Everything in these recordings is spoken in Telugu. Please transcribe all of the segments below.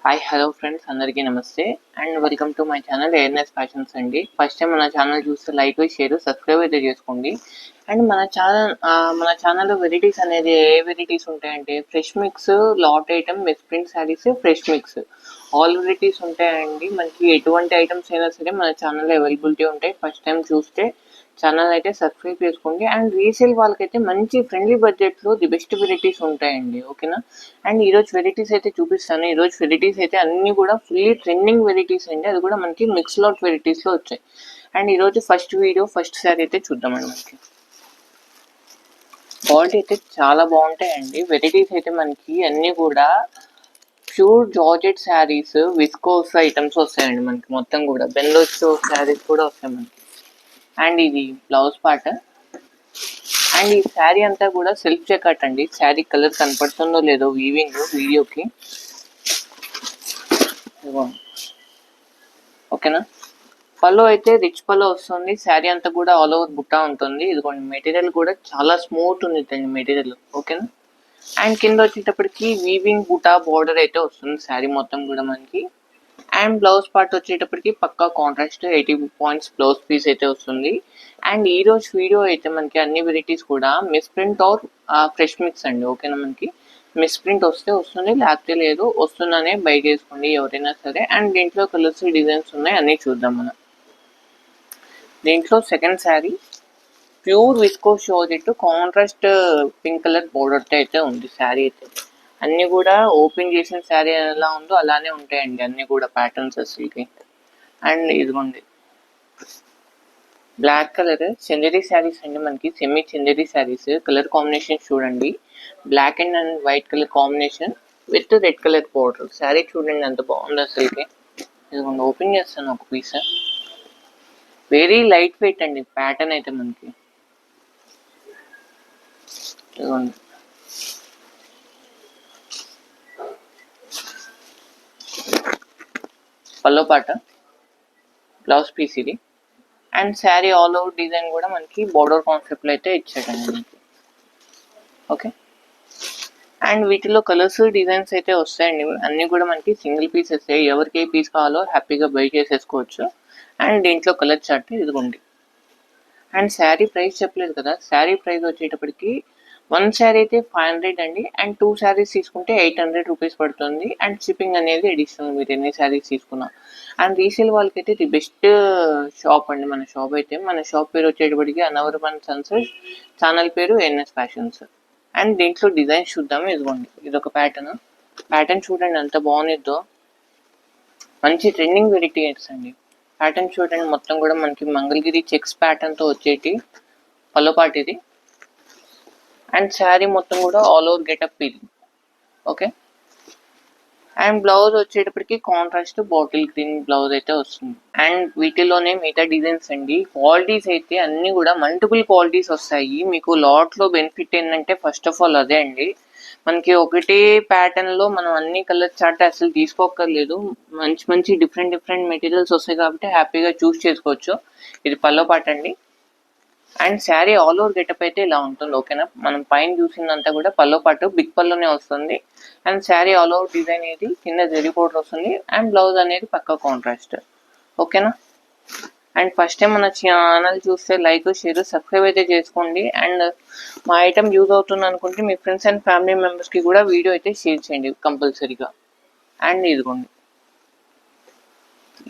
హాయ్ హలో ఫ్రెండ్స్, అందరికీ నమస్తే and welcome to my channel ANS fashions అండి. ఫస్ట్ టైం మన ఛానల్ చూస్తే లైక్ షేర్ సబ్స్క్రైబ్ అయితే చేసుకోండి. అండ్ మన ఛానల్లో వెరైటీస్ అనేది ఏ వెరైటీస్ ఉంటాయంటే fresh mix, lot item, misprint saris, fresh mix all varieties ఉంటాయండి. మనకి ఎటువంటి ఐటమ్స్ అయినా సరే మన ఛానల్లో అవైలబిలిటీ ఉంటాయి. ఫస్ట్ టైం చూస్తే ఛానల్ అయితే సబ్స్క్రైబ్ చేసుకోండి. అండ్ రీసేల్ వాళ్ళకైతే మంచి ఫ్రెండ్లీ బడ్జెట్లో ది బెస్ట్ వెరైటీస్ ఉంటాయండి. ఓకేనా? అండ్ ఈరోజు వెరైటీస్ అయితే చూపిస్తాను. ఈరోజు వెరైటీస్ అయితే అన్ని కూడా ఫుల్లీ ట్రెండింగ్ వెరైటీస్ అండి. అది కూడా మనకి మిక్స్ లాట్ వెరైటీస్లో వచ్చాయి. అండ్ ఈరోజు ఫస్ట్ శారీ అయితే చూద్దామండి. మనకి క్వాలిటీ అయితే చాలా బాగుంటాయండి. వెరైటీస్ అయితే మనకి అన్నీ కూడా pure georgette saris, viscose items వస్తాయండి. మనకి మొత్తం కూడా బెంగళూరు శారీస్ కూడా వస్తాయి మనకి. అండ్ ఇది బ్లౌజ్ పార్ట్. అండ్ ఈ శారీ అంతా కూడా సెల్ఫ్ చెకట్ అండి. శారీ కలర్ కనపడుతుందో లేదో వీవింగ్ వీడియోకి. ఓకేనా? పళ్ళు అయితే రిచ్ పళ్ళు వస్తుంది. శారీ అంతా కూడా ఆల్ ఓవర్ బుట్ట ఉంటుంది. ఇదిగోండి, మెటీరియల్ కూడా చాలా స్మూత్ ఉంది మెటీరియల్. ఓకేనా? అండ్ కింద వచ్చేటప్పటికి వీవింగ్ బుటా బార్డర్ అయితే వస్తుంది శారీ మొత్తం కూడా మనకి. అండ్ బ్లౌజ్ పార్ట్ వచ్చేటప్పటికి పక్కా కాంట్రాస్ట్ 80 పాయింట్స్ బ్లౌజ్ పీస్ అయితే వస్తుంది. అండ్ ఈ రోజు వీడియో అయితే మనకి అన్ని వెరైటీస్ కూడా మిస్ప్రింట్ ఆర్ ఫ్రెష్ మిక్స్ అండి. ఓకేనా? మనకి మిస్ప్రింట్ వస్తే వస్తుంది, లేకపోతే లేదు. వస్తుందనే బై చేసుకోండి ఎవరైనా సరే. అండ్ దీంట్లో కలర్స్, డిజైన్స్ ఉన్నాయి, అన్నీ చూద్దాం మనం. దీంట్లో second sari pure viscose georgette contrast pink colour బోర్డర్తో అయితే ఉంది శారీ అయితే. అన్నీ కూడా ఓపెన్ చేసిన శారీ ఎలా ఉందో అలానే ఉంటాయండి అన్నీ కూడా ప్యాటర్న్స్ అసలుకి. అండ్ ఇదిగోండి బ్లాక్ కలర్ చందేరి శారీస్ అండి. మనకి semi Chanderi saris. Colour combination చూడండి, black and white colour combination with red colour border. Sari చూడండి ఎంత బాగుంది అసలుకి. ఇదిగోండి ఓపెన్ చేస్తాను ఒక పీస్. వెరీ లైట్ వెయిట్ అండి ప్యాటర్న్ అయితే మనకి. ఇదిగోండి పల్లో పాట, బ్లౌజ్ పీస్ ఇది. And sari all over design కూడా మనకి బోర్డర్ కాన్సెప్ట్లో అయితే ఇచ్చాడండి మనకి. ఓకే? అండ్ వీటిలో కలర్స్, డిజైన్స్ అయితే వస్తాయండి. అన్నీ కూడా మనకి సింగిల్ పీస్ వస్తాయి. ఎవరికి ఏ పీస్ కావాలో హ్యాపీగా బై చేసేసుకోవచ్చు. అండ్ దీంట్లో కలర్ చార్ట్ ఇదిగోండి. అండ్ శారీ ప్రైస్ చెప్పలేదు కదా. శారీ ప్రైస్ వచ్చేటప్పటికి వన్ శారీ అయితే 500 అండి. అండ్ 2 శారీస్ తీసుకుంటే 800 రూపీస్ పడుతుంది. అండ్ షిప్పింగ్ అనేది అడిషనల్ మీరు ఎన్ని శారీస్ తీసుకున్నా. అండ్ రీసేల్ వాళ్ళకి అయితే ది బెస్ట్ షాప్ అండి మన షాప్ అయితే. మన షాప్ పేరు వచ్చేటప్పటికి అనవరం అండ్ సన్స్, ఛానల్ పేరు ఎన్ఎస్ ఫ్యాషన్స్. అండ్ దీంట్లో డిజైన్స్ చూద్దాము. ఇదిగోండి, ఇది ఒక ప్యాటర్న్ చూడండి ఎంత బాగుందో. మంచి ట్రెండింగ్ వెరైటీస్ అండి. ప్యాటర్న్ చూడండి మొత్తం కూడా మనకి మంగళగిరి చెక్స్ ప్యాటర్న్తో వచ్చేటి పల్లో పార్ట్ ఇది. అండ్ శారీ మొత్తం కూడా ఆల్ ఓవర్ గెటప్ ఇది. ఓకే? అండ్ బ్లౌజ్ వచ్చేటప్పటికి కాంట్రాస్ట్ బాటిల్ గ్రీన్ బ్లౌజ్ అయితే వస్తుంది. అండ్ వీటిలోనే మిగతా డిజైన్స్ అండి. క్వాలిటీస్ అయితే అన్ని కూడా మల్టిపుల్ క్వాలిటీస్ వస్తాయి మీకు. లాట్లో బెనిఫిట్ ఏంటంటే ఫస్ట్ ఆఫ్ ఆల్ అదే అండి, మనకి ఒకటే ప్యాటర్న్లో మనం అన్ని కలర్ చార్ట్ అసలు తీసుకోక్కర్లేదు. మంచి మంచి డిఫరెంట్ మెటీరియల్స్ వస్తాయి కాబట్టి హ్యాపీగా చూస్ చేసుకోవచ్చు. ఇది పల్లో పార్ట్ అండి. And sari all over getup అయితే ఇలా ఉంటుంది. ఓకేనా? మనం పైన చూసిందంతా కూడా పల్లో పాటు బిగ్ పల్లోనే వస్తుంది. And sari all over design అనేది కింద జరీ బోర్డర్ వస్తుంది. అండ్ బ్లౌజ్ అనేది పక్క కాంట్రాస్ట్. ఓకేనా? అండ్ ఫస్ట్ టైం మన ఛానల్ చూస్తే లైక్, షేర్, సబ్స్క్రైబ్ అయితే చేసుకోండి. అండ్ మా ఐటమ్ యూజ్ అవుతుంది అనుకుంటే మీ ఫ్రెండ్స్ అండ్ ఫ్యామిలీ మెంబర్స్కి కూడా వీడియో అయితే షేర్ చేయండి కంపల్సరీగా. అండ్ ఇదిగోండి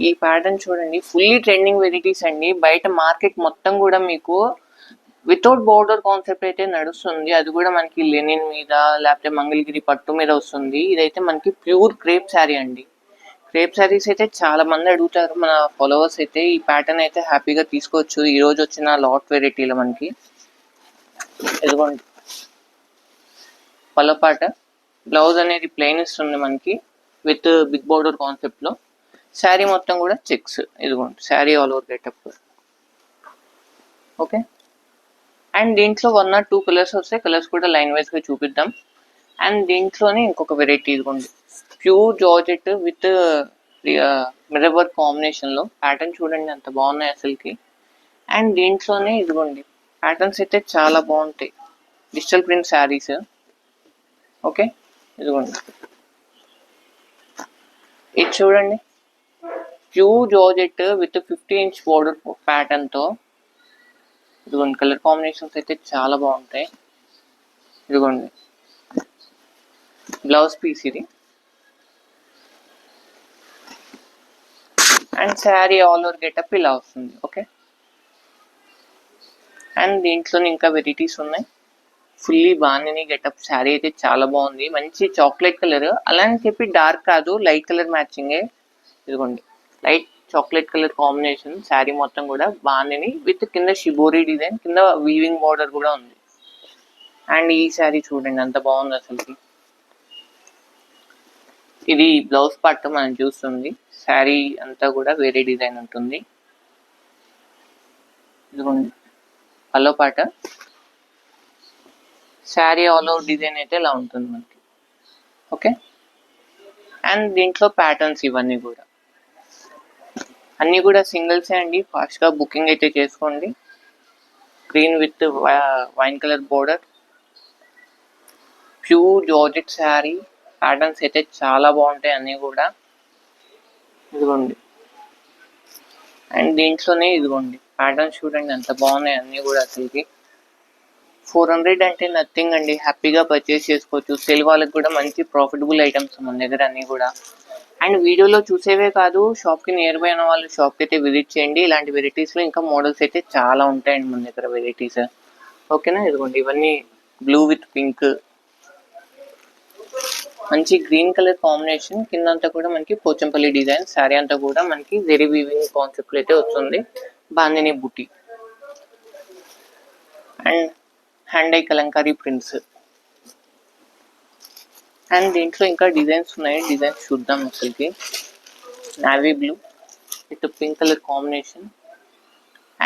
ఈ ప్యాటర్న్ చూడండి, ఫుల్లీ ట్రెండింగ్ వెరైటీస్ అండి. బయట మార్కెట్ మొత్తం కూడా మీకు వితౌట్ బోర్డర్ కాన్సెప్ట్ అయితే నడుస్తుంది. అది కూడా మనకి లెనిన్ మీద లేకపోతే మంగళగిరి పట్టు మీద వస్తుంది. ఇదైతే మనకి ప్యూర్ క్రేప్ శారీ అండి. క్రేప్ శారీస్ అయితే చాలా మంది అడుగుతారు మన ఫాలోవర్స్ అయితే. ఈ ప్యాటర్న్ అయితే హ్యాపీగా తీసుకోవచ్చు ఈ రోజు వచ్చిన లాట్ వెరైటీలో మనకి. ఇదిగోండి పల్లో పాట, బ్లౌజ్ అనేది ప్లెయిన్ ఇస్తుంది మనకి విత్ బిగ్ బోర్డర్ కాన్సెప్ట్లో. శారీ మొత్తం కూడా చెక్స్. ఇదిగోండి sari all over getup. Okay? And దీంట్లో 1 or 2 కలర్స్ వస్తాయి. కలర్స్ కూడా లైన్ వైజ్గా చూపిద్దాం. అండ్ దీంట్లోనే ఇంకొక వెరైటీ ఇదిగోండి, pure georgette with mirror work కాంబినేషన్లో. ప్యాటర్న్ చూడండి ఎంత బాగున్నాయి అసలుకి. అండ్ దీంట్లోనే ఇదిగోండి ప్యాటర్న్స్ అయితే చాలా బాగుంటాయి, డిజిటల్ ప్రింట్ శారీస్. ఓకే? ఇదిగోండి ఇది చూడండి, pure georgette with 50-inch border pattern తో. ఇదిగోండి కలర్ కాంబినేషన్స్ అయితే చాలా బాగుంటాయి. ఇదిగోండి బ్లౌజ్ పీస్ ఇది. And sari all over getup ఇలా వస్తుంది. ఓకే, అండ్ దీంట్లోనే ఇంకా వెరైటీస్ ఉన్నాయి. ఫుల్లీ బాగుంది గెటప్. శారీ అయితే చాలా బాగుంది, మంచి చాక్లెట్ కలర్. అలా అని చెప్పి డార్క్ కాదు, లైట్ కలర్ మ్యాచింగే. ఇదిగోండి light chocolate colour combination. Sari మొత్తం కూడా బాగుంది విత్ కింద షిబోరి డిజైన్, కింద వీవింగ్ బార్డర్ కూడా ఉంది. అండ్ ఈ శారీ చూడండి ఎంత బాగుంది అసలు. ఇది బ్లౌజ్ పార్ట్ మనం చూస్తుంది. శారీ అంతా కూడా వేరే డిజైన్ ఉంటుంది. ఇదిగోండి పల్లో పాట. శారీ ఆల్ ఓవర్ డిజైన్ అయితే ఇలా ఉంటుంది మనకి. ఓకే, అండ్ దీంట్లో ప్యాటర్న్స్ ఇవన్నీ కూడా అన్నీ కూడా సింగిల్సే అండి. ఫాస్ట్గా బుకింగ్ అయితే చేసుకోండి. Green with wine colour border, pure georgette sari. Patterns అయితే చాలా బాగుంటాయి అన్నీ కూడా. ఇదిగోండి, అండ్ దీంట్లోనే ఇదిగోండి ప్యాటర్న్స్ చూడండి ఎంత బాగున్నాయి అన్నీ కూడా. అసలుకి 400 అంటే నథింగ్ అండి, హ్యాపీగా పర్చేస్ చేసుకోవచ్చు. సేల్ వాళ్ళకి కూడా మంచి ప్రాఫిటబుల్ ఐటమ్స్ మన దగ్గర అన్నీ కూడా. అండ్ వీడియోలో చూసేవే కాదు, షాప్కి నియర్ బై ఉన్న వాళ్ళు షాప్కి అయితే విజిట్ చేయండి. ఇలాంటి వెరైటీస్లో ఇంకా మోడల్స్ అయితే చాలా ఉంటాయండి మన దగ్గర వెరైటీస్. ఓకేనా, ఇదిగోండి ఇవన్నీ బ్లూ విత్ పింక్, మంచి గ్రీన్ కలర్ కాంబినేషన్. కిందంతా కూడా మనకి పోచంపల్లి డిజైన్. శారీ అంతా కూడా మనకి జెరీ వీవింగ్ కాన్సెప్ట్ అయితే వస్తుంది. బాందిని బుట్టి and hand I Kalamkari prints. And దీంట్లో ఇంకా డిజైన్స్ ఉన్నాయి, డిజైన్స్ చూద్దాం. అసలుకి navy blue with pink colour combination.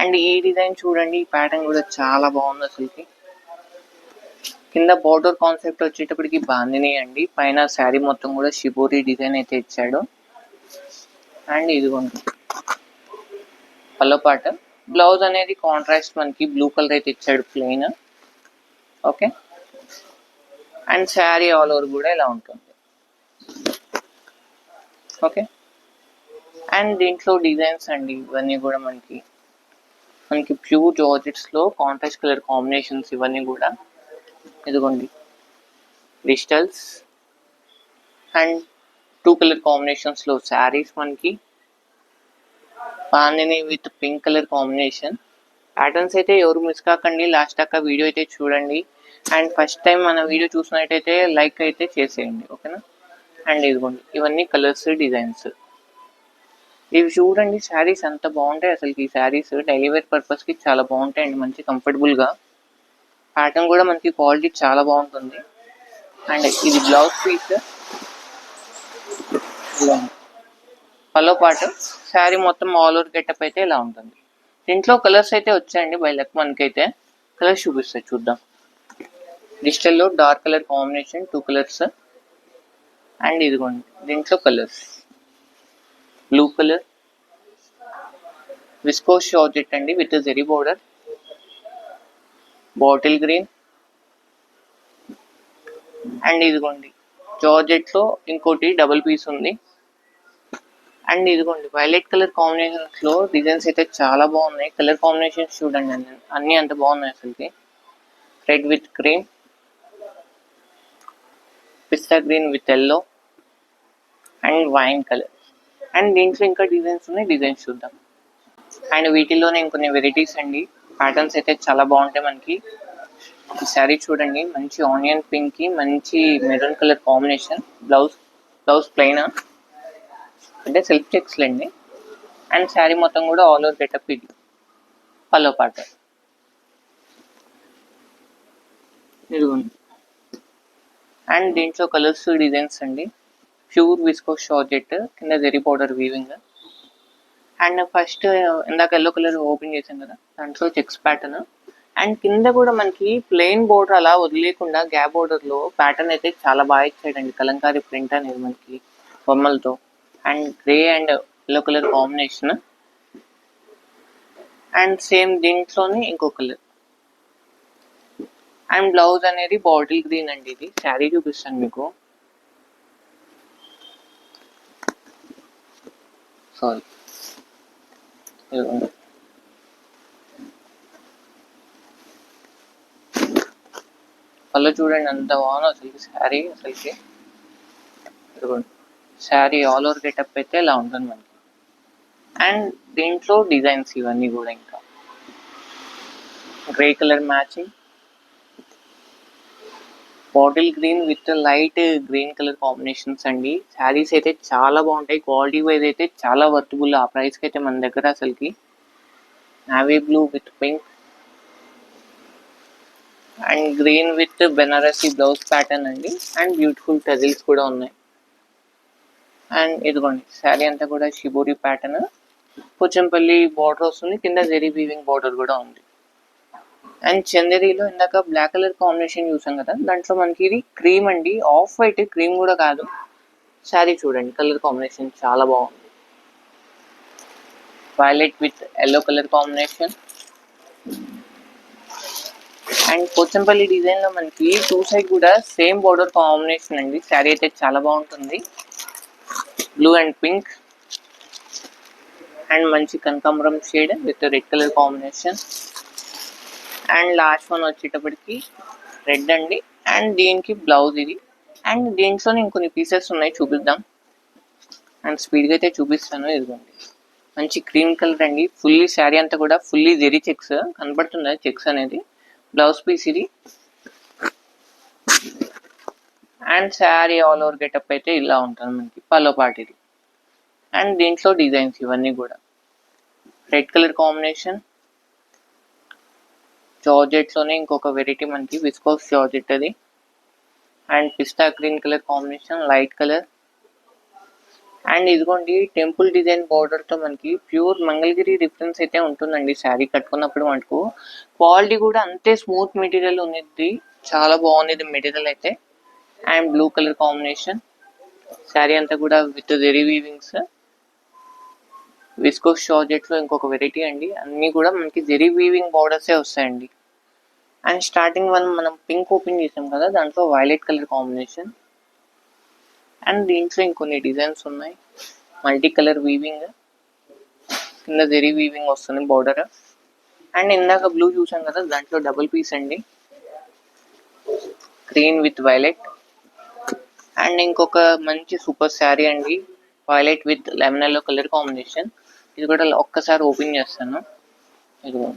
And ఈ డిజైన్ చూడండి, ఈ ప్యాటర్న్ కూడా చాలా బాగుంది అసలుకి. కింద బార్డర్ కాన్సెప్ట్ వచ్చేటప్పటికి బాందిని అండి, పైన శారీ మొత్తం కూడా షిబోరి డిజైన్ అయితే ఇచ్చాడు. అండ్ ఇదిగోండి పల్లో పాట. బ్లౌజ్ అనేది కాంట్రాస్ట్ మనకి బ్లూ కలర్ అయితే ఇచ్చాడు plain. Okay, and sari all over కూడా ఇలా ఉంటుంది. ఓకే, అండ్ దీంట్లో డిజైన్స్ అండి ఇవన్నీ కూడా మనకి ప్యూర్ జార్జెట్స్లో కాంట్రాస్ట్ కలర్ కాంబినేషన్స్ ఇవన్నీ కూడా. ఇదిగోండి డిజిటల్స్ అండ్ 2 కలర్ కాంబినేషన్స్లో శారీస్ మనకి. Bandhani with pink colour combination. Patterns అయితే ఎవరు మిస్ కాకండి, లాస్ట్ దాకా వీడియో అయితే చూడండి. అండ్ ఫస్ట్ టైం మన వీడియో చూసినట్టయితే లైక్ అయితే చేసేయండి. ఓకేనా, అండ్ ఇదిగోండి ఇవన్నీ కలర్స్ డిజైన్స్. ఇవి చూడండి శారీస్ ఎంత బాగుంటాయి అసలు. ఈ శారీస్ డైలీ వేర్ పర్పస్కి చాలా బాగుంటాయండి, మంచి కంఫర్టబుల్గా. ప్యాటర్న్ కూడా మనకి క్వాలిటీ చాలా బాగుంటుంది. అండ్ ఇది బ్లౌజ్ పీస్, పల్లో పాటు. శారీ మొత్తం ఆల్ ఓవర్ గెటప్ అయితే ఇలా ఉంటుంది. దీంట్లో కలర్స్ అయితే వచ్చాయండి బై లక్. మనకైతే కలర్స్ చూపిస్తాయి, చూద్దాం. డిజిటల్లో dark colour combination 2 colours. And ఇదిగోండి దీంట్లో colours blue colour, viscose georgette అండి with zari border, bottle green. And ఇదిగోండి జార్జెట్లో ఇంకోటి డబుల్ పీస్ ఉంది. అండ్ ఇదిగోండి వైలెట్ కలర్ కాంబినేషన్స్ లో డిజైన్స్ అయితే చాలా బాగున్నాయి. కలర్ కాంబినేషన్స్ చూడండి అన్ని అంత బాగున్నాయి అసలుకి. Red with cream, pista green with yellow and wine colour. And దీంట్లో ఇంకా డిజైన్స్ ఉన్నాయి, డిజైన్స్ చూద్దాం. అండ్ వీటిల్లోనే ఇంకొన్ని వెరైటీస్ అండి. ప్యాటర్న్స్ అయితే చాలా బాగుంటాయి మనకి. ఈ శారీ చూడండి, మంచి ఆనియన్ పింక్ కి మంచి maroon colour combination. Blouse plain అంటే సెల్ఫ్ చెక్స్ లేండి. అండ్ శారీ మొత్తం కూడా ఆల్ ఓవర్ గెటప్ ఇది పల్లో పాట. ఇదిగోండి, అండ్ దీంట్లో కలర్స్ డిజైన్స్ అండి. ప్యూర్ విస్కోస్ జార్జెట్, కింద zari powder weaving. And first ఇందాక ఎల్లో కలర్ ఓపెన్ చేసాం కదా, దాంట్లో చెక్స్ ప్యాటర్న్. అండ్ కింద కూడా మనకి ప్లెయిన్ బోర్డర్ అలా వదిలేకుండా గ్యాప్ బోర్డర్లో ప్యాటర్న్ అయితే చాలా బాగా ఇచ్చాడండి. కలంకారీ ప్రింట్ అనేది మనకి బొమ్మలతో. And grey and yellow colour combination. And same దీంట్లోనే ఇంకో కలర్. అండ్ బ్లౌజ్ అనేది బాటిల్ గ్రీన్ అండి. ఇది శారీ చూపిస్తాను మీకు. సారీ, పళ్ళు చూడండి ఎంత బాగుందో అసలు శారీ. అసలుకి ఇదిగోండి శారీ ఆల్ ఓవర్ గెటప్ అయితే ఇలా ఉంటుంది మనకి. అండ్ దీంట్లో డిజైన్స్ ఇవన్నీ కూడా ఇంకా grey colour matching, bottle green with light green colour combinations అండి. శారీస్ అయితే చాలా బాగుంటాయి, క్వాలిటీ వైజ్ అయితే చాలా వర్తబుల్ ఆ ప్రైస్కి అయితే మన దగ్గర. అసలుకి navy blue with pink and green with Banarasi blouse pattern అండి. అండ్ బ్యూటిఫుల్ టజిల్స్ కూడా ఉన్నాయి. అండ్ ఇదిగోండి శారీ అంతా కూడా షిబోరి ప్యాటర్న్, పోచంపల్లి బార్డర్ వస్తుంది, కింద జెరీ వీవింగ్ బార్డర్ కూడా ఉంది. అండ్ చందేరీలో ఇందాక బ్లాక్ కలర్ కాంబినేషన్ చూసాం కదా, దాంట్లో మనకి ఇది క్రీమ్ అండి, ఆఫ్ వైట్, క్రీమ్ కూడా కాదు. శారీ చూడండి కలర్ కాంబినేషన్ చాలా బాగుంది, violet with yellow colour combination. And Pochampally design లో మనకి టూ సైడ్ కూడా సేమ్ బార్డర్ కాంబినేషన్ అండి. శారీ అయితే చాలా బాగుంటుంది, బ్లూ అండ్ పింక్ అండ్ మంచి కనకాంబరం shade with red colour combination. And last one వచ్చేటప్పటికి రెడ్ అండి. అండ్ దీనికి బ్లౌజ్ ఇది. అండ్ దీంట్లోనే ఇంకొన్ని పీసెస్ ఉన్నాయి, చూపిద్దాం. అండ్ స్పీడ్గా అయితే చూపిస్తాను. ఇదిగోండి మంచి క్రీమ్ కలర్ అండి, ఫుల్లీ శారీ అంతా కూడా ఫుల్లీ జెరీ చెక్స్ కనబడుతుంది, చెక్స్ అనేది బ్లౌజ్ పీస్ ఇది. And sari all over getup అయితే ఇలా ఉంటుంది మనకి, పల్లో పాటు ఇది. అండ్ దీంట్లో డిజైన్స్ ఇవన్నీ కూడా రెడ్ కలర్ కాంబినేషన్, జార్జెట్ లోనే ఇంకొక వెరైటీ మనకి విస్కోస్ జార్జెట్ అది. And pista green colour combination, light colour. And ఇదిగోండి టెంపుల్ డిజైన్ బార్డర్ తో మనకి ప్యూర్ మంగళగిరి రిఫరెన్స్ అయితే ఉంటుందండి. శారీ కట్టుకున్నప్పుడు మనకు క్వాలిటీ కూడా అంతే స్మూత్ మెటీరియల్ ఉంది, చాలా బాగుంది మెటీరియల్ అయితే. And blue colour combination, sari అంతా కూడా విత్ జెరీ వీవింగ్స్, విస్కోస్ జార్జెట్ లో ఇంకొక వెరైటీ అండి. అన్ని కూడా మనకి జెరీ వీవింగ్ బార్డర్సే వస్తాయండి. అండ్ స్టార్టింగ్ వన్ మనం పింక్ ఓపెన్ చేసాం కదా, దాంట్లో వైలెట్ కలర్ కాంబినేషన్. అండ్ దీంట్లో ఇంకొన్ని డిజైన్స్ ఉన్నాయి, మల్టీ కలర్ వీవింగ్, కింద జెరీ వీవింగ్ వస్తుంది బార్డర్. అండ్ ఇందాక బ్లూ చూసాం కదా, దాంట్లో డబుల్ పీస్ అండి, గ్రీన్ విత్ వైలెట్. అండ్ ఇంకొక మంచి సూపర్ శారీ అండి, violet with lemon yellow colour combination. ఇది కూడా ఒక్కసారి ఓపెన్ చేస్తాను. ఇదిగో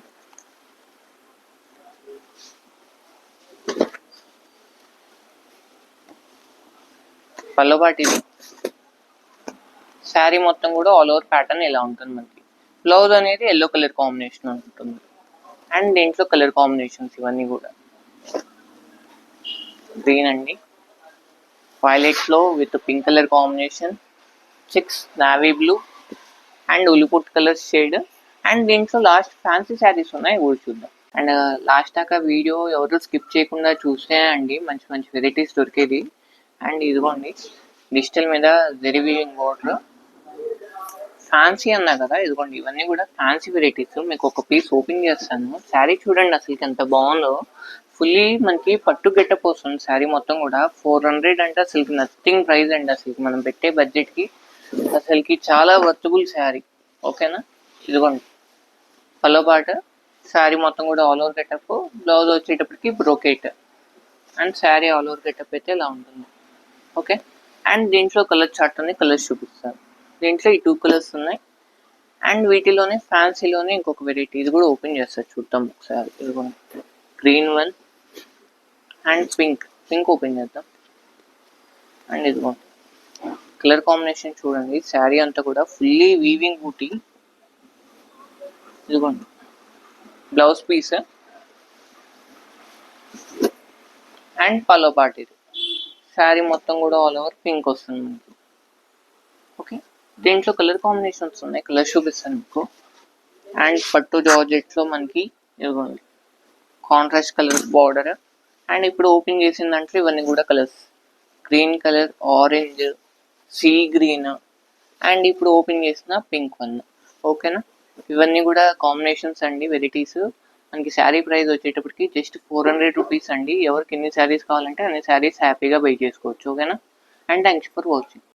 పల్లవాటి, శారీ మొత్తం కూడా ఆల్ ఓవర్ ప్యాటర్న్ ఇలా ఉంటుంది మనకి. బ్లౌజ్ అనేది ఎల్లో కలర్ కాంబినేషన్ ఉంటుంది. అండ్ దీంట్లో కలర్ కాంబినేషన్స్ ఇవన్నీ కూడా గ్రీన్ అండి, వైలెట్ లో with pink colour combination, checks navy blue and ఉలిపుట్ కలర్ షేడ్. అండ్ దీంట్లో లాస్ట్ ఫ్యాన్సీ శారీస్ ఉన్నాయి, కూడా చూద్దాం. అండ్ లాస్ట్ దాకా వీడియో ఎవరు స్కిప్ చేయకుండా చూస్తే అండి మంచి మంచి వెరైటీస్ దొరికేది. అండ్ ఇదిగోండి డిజిటల్ మీద జెరీ వీవింగ్ బోర్డర్, ఫ్యాన్సీ అన్నా కదా, ఇదిగోండి ఇవన్నీ కూడా ఫ్యాన్సీ వెరైటీస్. మీకు ఒక పీస్ ఓపెన్ చేస్తాను, శారీ చూడండి అసలు ఎంత బాగుందో. ఫుల్లీ మనకి పట్టు గెటప్ వస్తుంది శారీ మొత్తం కూడా. 400 అంటే అసలు నథింగ్ ప్రైస్ అండి, అసలు మనం పెట్టే బడ్జెట్ కి అసలుకి చాలా వర్తబుల్ శారీ. ఓకేనా, ఇదిగోండి పల్లో పాట, శారీ మొత్తం కూడా ఆల్ ఓవర్ గెటప్, బ్లౌజ్ వచ్చేటప్పటికి brocade. And sari all over getup అయితే ఇలా ఉంటుంది. ఓకే, అండ్ దీంట్లో కలర్ చార్ట్ ఉంది, కలర్స్ చూపిస్తాను. దీంట్లో ఈ 2 కలర్స్ ఉన్నాయి. అండ్ వీటిలోనే ఫ్యాన్సీలోనే ఇంకొక వెరైటీ, ఇది కూడా ఓపెన్ చేస్తారు చూద్దాం ఒకసారి. ఇదిగో green one and pink open చేద్దాం. అండ్ ఇదిగో కలర్ కాంబినేషన్ చూడండి, శారీ అంతా కూడా ఫుల్లీ వీవింగ్ బూటీ. ఇదిగోండి blouse piece and pallu part. ఇది శారీ మొత్తం కూడా ఆల్ ఓవర్ పింక్ వస్తుంది మనకి. ఓకే, దీంట్లో కలర్ కాంబినేషన్స్ ఉన్నాయి, కలర్ చూపిస్తాను మీకు. అండ్ పట్టు జార్జెట్ లో మనకి ఇదిగోండి కాంట్రాస్ట్ కలర్ బార్డర్. అండ్ ఇప్పుడు ఓపెన్ చేసిన దాంట్లో ఇవన్నీ కూడా colours, green colour, orange, sea green and ఇప్పుడు ఓపెన్ చేసిన పింక్ వన్. ఓకేనా, ఇవన్నీ కూడా కాంబినేషన్స్ అండి, వెరైటీస్. మనకి శారీ ప్రైస్ వచ్చేటప్పటికి జస్ట్ 400 రూపీస్ అండి. ఎవరికి ఎన్ని శారీస్ కావాలంటే అన్ని శారీస్ హ్యాపీగా బై చేసుకోవచ్చు. ఓకేనా, అండ్ థ్యాంక్స్ ఫర్ వాచింగ్.